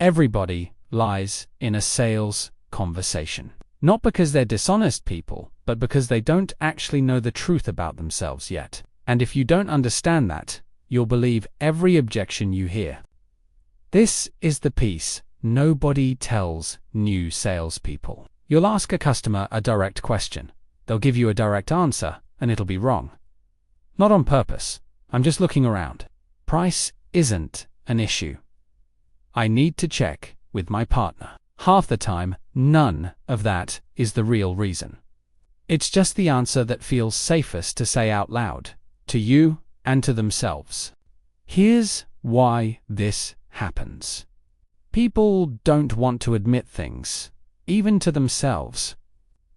Everybody lies in a sales conversation. Not because they're dishonest people, but because they don't actually know the truth about themselves yet. And if you don't understand that, you'll believe every objection you hear. This is the piece nobody tells new salespeople. You'll ask a customer a direct question. They'll give you a direct answer, and it'll be wrong. Not on purpose. I'm just looking around. Price isn't an issue. I need to check with my partner. Half the time, none of that is the real reason. It's just the answer that feels safest to say out loud, to you and to themselves. Here's why this happens. People don't want to admit things, even to themselves.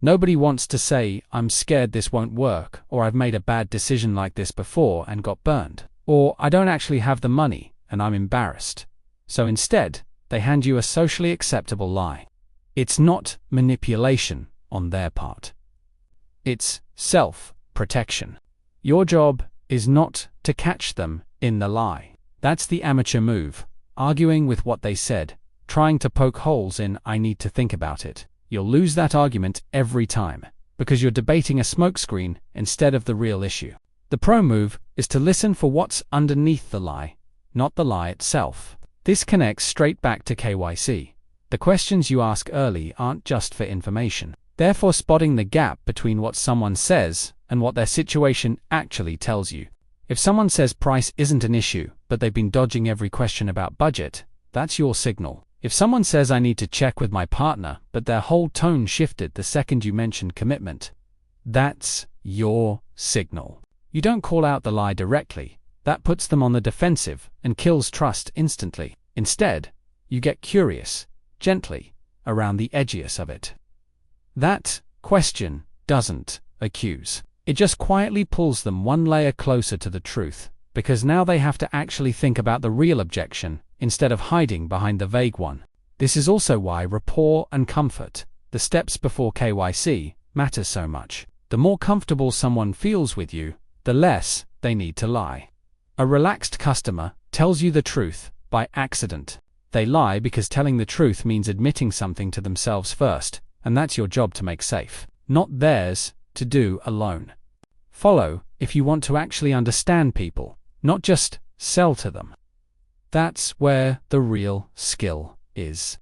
Nobody wants to say, I'm scared this won't work, or I've made a bad decision like this before and got burned, or I don't actually have the money and I'm embarrassed. So instead, they hand you a socially acceptable lie. It's not manipulation on their part. It's self-protection. Your job is not to catch them in the lie. That's the amateur move, arguing with what they said, trying to poke holes in I need to think about it. You'll lose that argument every time, because you're debating a smokescreen instead of the real issue. The pro move is to listen for what's underneath the lie, not the lie itself. This connects straight back to KYC. The questions you ask early aren't just for information. Therefore, spotting the gap between what someone says and what their situation actually tells you. If someone says price isn't an issue, but they've been dodging every question about budget, that's your signal. If someone says I need to check with my partner, but their whole tone shifted the second you mentioned commitment, that's your signal. You don't call out the lie directly. That puts them on the defensive and kills trust instantly. Instead, you get curious, gently, around the edges of it. That question doesn't accuse. It just quietly pulls them one layer closer to the truth, because now they have to actually think about the real objection instead of hiding behind the vague one. This is also why rapport and comfort, the steps before KYC, matter so much. The more comfortable someone feels with you, the less they need to lie. A relaxed customer tells you the truth by accident. They lie because telling the truth means admitting something to themselves first, and that's your job to make safe, not theirs to do alone. Follow if you want to actually understand people, not just sell to them. That's where the real skill is.